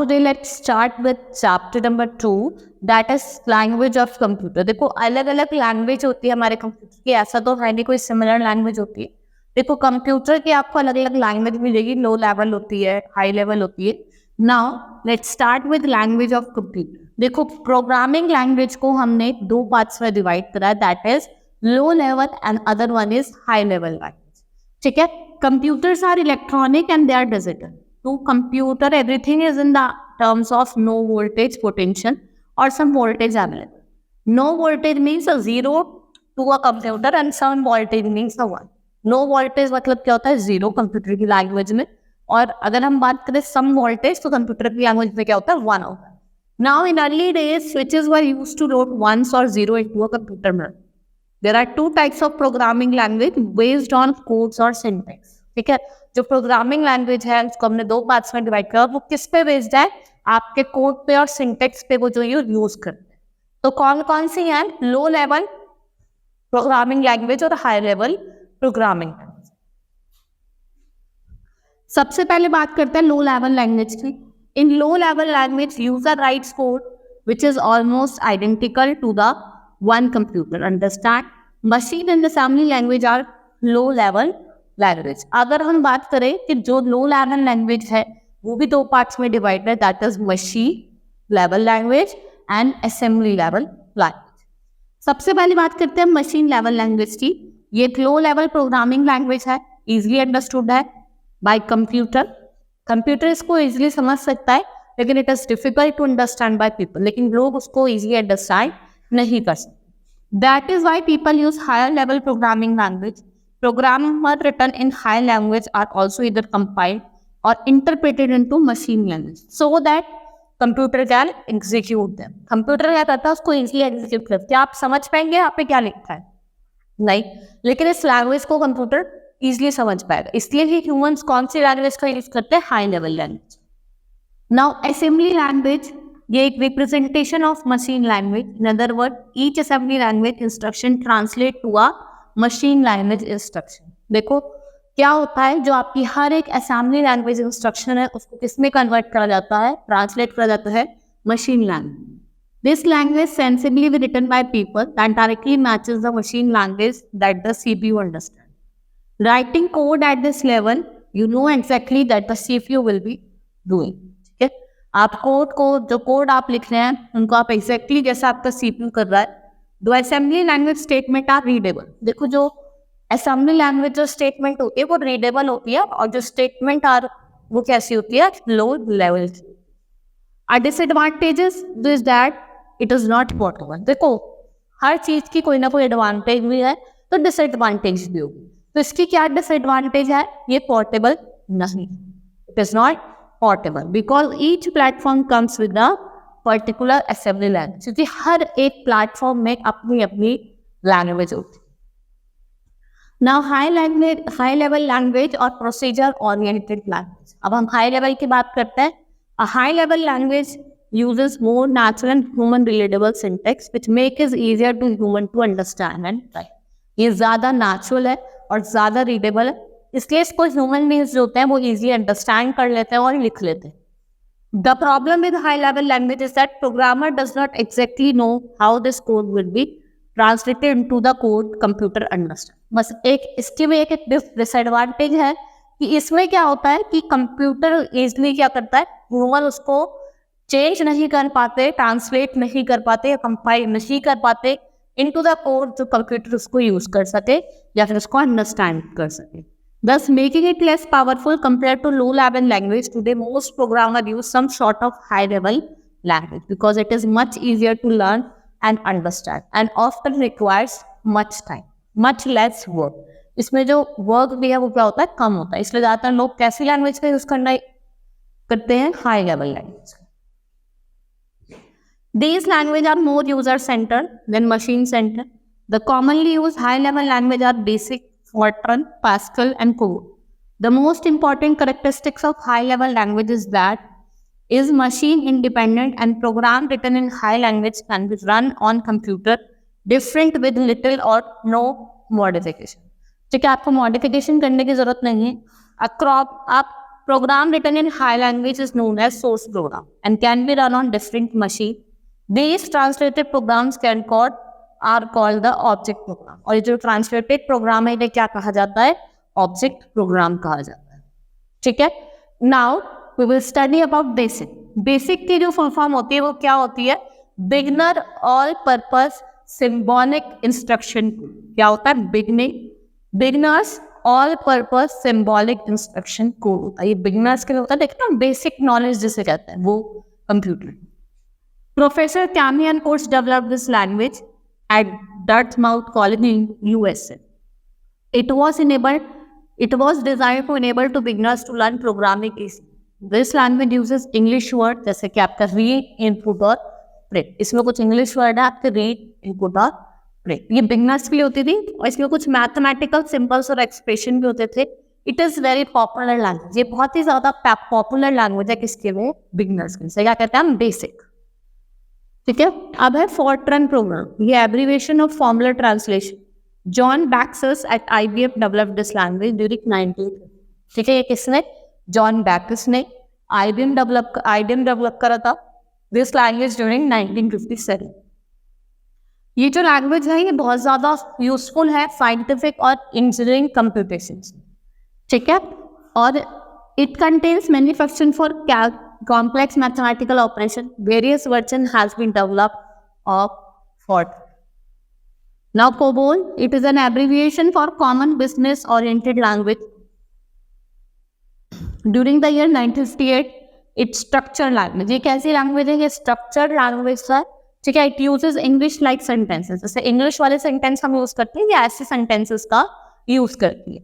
today let's start with chapter number 2, that is language of computer. देखो अलग अलग language होती है हमारे कंप्यूटर की, ऐसा तो है नहीं कोई सिमिलर लैंग्वेज होती है. देखो कंप्यूटर की आपको अलग अलग लैंग्वेज मिलेगी, लो लेवल होती है, हाई लेवल होती है. Now let's start with language of computer. देखो प्रोग्रामिंग लैंग्वेज को हमने दो पार्ट्स में डिवाइड करा है, that is low level and other one is high level language. ठीक है. Computers are electronic and they are digital. To computer, everything is in the terms of no voltage potential or some voltage available. No voltage means a zero to a computer and some voltage means a one. No voltage मतलब क्या होता है, zero computer की language में. और अगर हम बात करें सम वोल्टेज तो कंप्यूटर की लैंग्वेज में क्या होता है, वन होता है. Now in early days switches were used to load ones or zero into a computer memory. There are two types of programming language based on codes or syntax. ठीक है. जो प्रोग्रामिंग लैंग्वेज है उसको हमने दो parts में divide किया. वो किस पे बेस्ड है, आपके कोड पे और सिंटेक्स पे वो जो यूज करते हैं. तो कौन कौन सी हैं, लो लेवल प्रोग्रामिंग लैंग्वेज और हाई लेवल प्रोग्रामिंग लैंग्वेज. सबसे पहले बात करते हैं लो लेवल लैंग्वेज की. In low level language user writes code which is almost identical to the one computer. Understand. Machine and assembly language are low level language. अगर हम बात करें कि जो लो लेवल लैंग्वेज है वो भी दो पार्ट्स में डिवाइड है, that is machine level language and assembly level language. सबसे पहले बात करते हैं मशीन लेवल लैंग्वेज की. ये एक लो लेवल प्रोग्रामिंग लैंग्वेज है, इजीली अंडरस्टूड है बाय कंप्यूटर. कंप्यूटर इसको इजीली समझ सकता है, लेकिन it is difficult to understand by people. लेकिन लोग उसको इजीली अंडरस्टैंड नहीं कर सकते. That is why people use higher level programming language. Programmer written in high language are also either compiled or interpreted into machine language so that computer can execute them. Computer क्या करता है, उसको easily execute करता है. क्या आप समझ पाएंगे यहाँ पे क्या लिखा है? नहीं. लेकिन इस लैंग्वेज को कंप्यूटर easily समझ पाएगा. इसलिए ही ह्यूमंस कौन सी लैंग्वेज का यूज करते हैं, high level language. Now assembly language, ये एक representation of machine language. In other word each assembly language instruction translate to a machine language instruction. देखो क्या होता है, जो आपकी हर एक असेंबली लैंग्वेज इंस्ट्रक्शन है उसको किसमें कन्वर्ट करा जाता है, ट्रांसलेट करा जाता है machine language. This language sensibly written by people that directly matches the machine language that the CPU understand. Writing code at this level you know exactly that the CPU will be doing. ठीक है. आप code को, जो code आप लिख रहे हैं उनको आप एग्जैक्टली जैसा आपका सीपीयू कर रहा है. दो assembly language statement are readable. देखो जो असेंबली लैंग्वेज जो स्टेटमेंट होती है वो रीडेबल होती है, और जो स्टेटमेंट आर वो कैसी होती है, लो लेवल की. Disadvantages is that it is not portable. देखो हर चीज की कोई ना कोई एडवांटेज भी है तो डिसएडवांटेज भी होगी. तो इसकी क्या डिसएडवांटेज है, ये पोर्टेबल नहीं, it is not portable because each platform comes with a particular assembly language. क्योंकि हर एक प्लेटफॉर्म में अपनी अपनी लैंग्वेज होती है. नाउ हाई लेवल लैंग्वेज और प्रोसीजर ओरिएंटेड लैंग्वेज. अब हम हाई लेवल की बात करते हैं. A high level language uses more natural and human relatable syntax which make it easier to human to understand and write. ये ज़्यादा नेचुरल है और ज़्यादा रीडेबल है, इसलिए इसको ह्यूमन बींग्स जो होते हैं वो ईजिली अंडरस्टैंड कर लेते हैं और लिख लेते हैं. The problem with high level language is that programmer does not exactly know how this code will be translated into the code computer understand. बस एक इसके में एक डिसएडवांटेज है कि इसमें क्या होता है कि कंप्यूटर इजीली क्या करता है, ह्यूमन उसको चेंज नहीं कर पाते, ट्रांसलेट नहीं कर पाते या कंपाइल नहीं कर पाते इनटू द कोड जो कंप्यूटर उसको यूज कर सके या फिर उसको अंडरस्टैंड कर सके. Thus making it less powerful compared to low-level language. Today, most programmers use some sort of high-level language because it is much easier to learn and understand and often requires much time, much less work. इसमें जो work भी है वो क्या होता है, कम होता है. इसलिए ज़्यादातर लोग कैसी लैंग्वेज का यूज़ करते हैं, high level language. These languages are more user-centered than machine-centered. The commonly used high-level language are BASIC, Fortran, Pascal, and Go. The most important characteristics of high-level language is that is machine independent and program written in high language can be run on computer different with little or no modification. ठीक है, आपको modification करने की जरूरत नहीं है. आप program written in high language is known as source program and can be run on different machine. These translated programs are called the object program. और ये जो translated program है इन्हें क्या कहा जाता है? Object program कहा जाता है. ठीक है? Now we will study about basic. Basic की जो full form होती है वो क्या होती है? Beginner all purpose symbolic instruction. क्या होता है? Beginners all purpose symbolic instruction code होता है. ये बिगिनर्स के लिए होता है. देखना बेसिक नॉलेज जिसे कहते हैं वो computer. Professor Kemeny Kurtz developed this language at Dartmouth college in USA. It was designed to enable to beginners to learn programming easily. This language uses English word जैसे कि आपका read, input और print. इसमें कुछ English word है आपके read, input और ये बिगनर्स के लिए होती थी और इसमें कुछ मैथमेटिकल सिंबल्स और एक्सप्रेशन भी होते थे. It is very popular language. ये बहुत ही ज्यादा पॉपुलर लैंग्वेज है किसके लिए? बिगनर्स के लिए. क्या कहते हैं हम? बेसिक. ठीक है. अब है फोर्ट्रन प्रोग्राम. ये abbreviation of formula translation. John Backus at IBM developed this language during 1950. ठीक है. ये किसने? जॉन बैक्सस ने IBM डेवलप करा था दिस लैंग्वेज ड्यूरिंग 1957. ये जो लैंग्वेज है ये बहुत ज़्यादा यूजफुल है साइंटिफिक और इंजीनियरिंग कंप्यूटेशन. ठीक है. और it contains many function for complex mathematical operation. Various version has been developed of Fortran. Now COBOL, it is an abbreviation for common business oriented language. During the year 1958 it structure language. ये कैसी language है? ये structure language है. ठीक है. It uses English like sentences. जैसे English वाले sentence हम यूज करते हैं या ऐसे सेंटेंसेस का यूज करती है.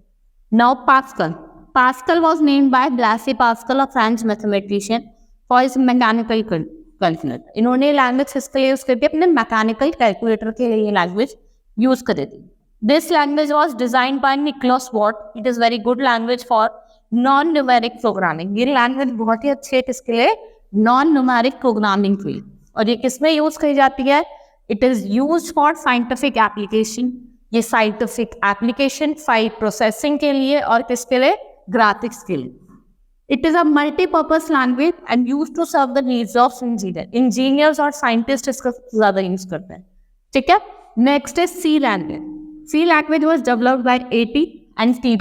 Now pascal was named by Blasey pascal, a French mathematician, for his mechanical calculator. इन्होंने लैंग्वेज किसके लिए यूज करती है? अपने मैकेनिकल कैलकुलेटर के लिए ये लैंग्वेज यूज करती थी. This language was designed by Niklaus Wirth. It is very good language for non numeric programming. ये लैंग्वेज बहुत ही अच्छी है किसके लिए? नॉन न्यूमेरिक प्रोग्रामिंग के लिए. और ये किसमें यूज करी जाती है? It is use for scientific application. ये साइंटिफिक एप्लीकेशन फाइल प्रोसेसिंग के लिए और किसके लिए? ग्राफिक्स के लिए. It is a multipurpose language and use to serve the needs of engineers और साइंटिस्ट इसका ज्यादा यूज करते हैं. ठीक है. Next is C language. C language was developed by AT and T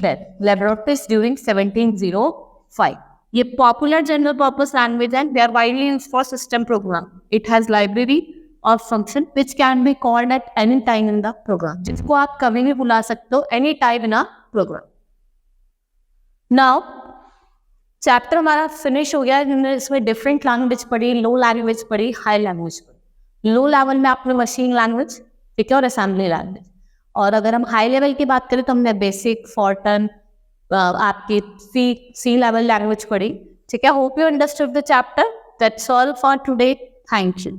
laboratories during 1705. ये पॉपुलर जनरल पर्पस लैंग्वेज है. They are widely used for system program. It has library और function which can be called at any time in the program. जिसको आप कभी भी बुला सकते हो any time in a program. Now chapter हमारा फिनिश हो गया. हमने इसमें डिफरेंट लैंग्वेज पढ़ी, लो लैंग्वेज पढ़ी, हाई लैंग्वेज पढ़ी. लो लेवल में आपने मशीन लैंग्वेज, ठीक है, और असेंबली लैंग्वेज. और अगर हम हाई लेवल की बात करें तो हमने बेसिक, फोर्ट्रन, आपकी सी लेवल लैंग्वेज पढ़ी. ठीक है. Hope you understood the chapter. That's all for today. Thank you.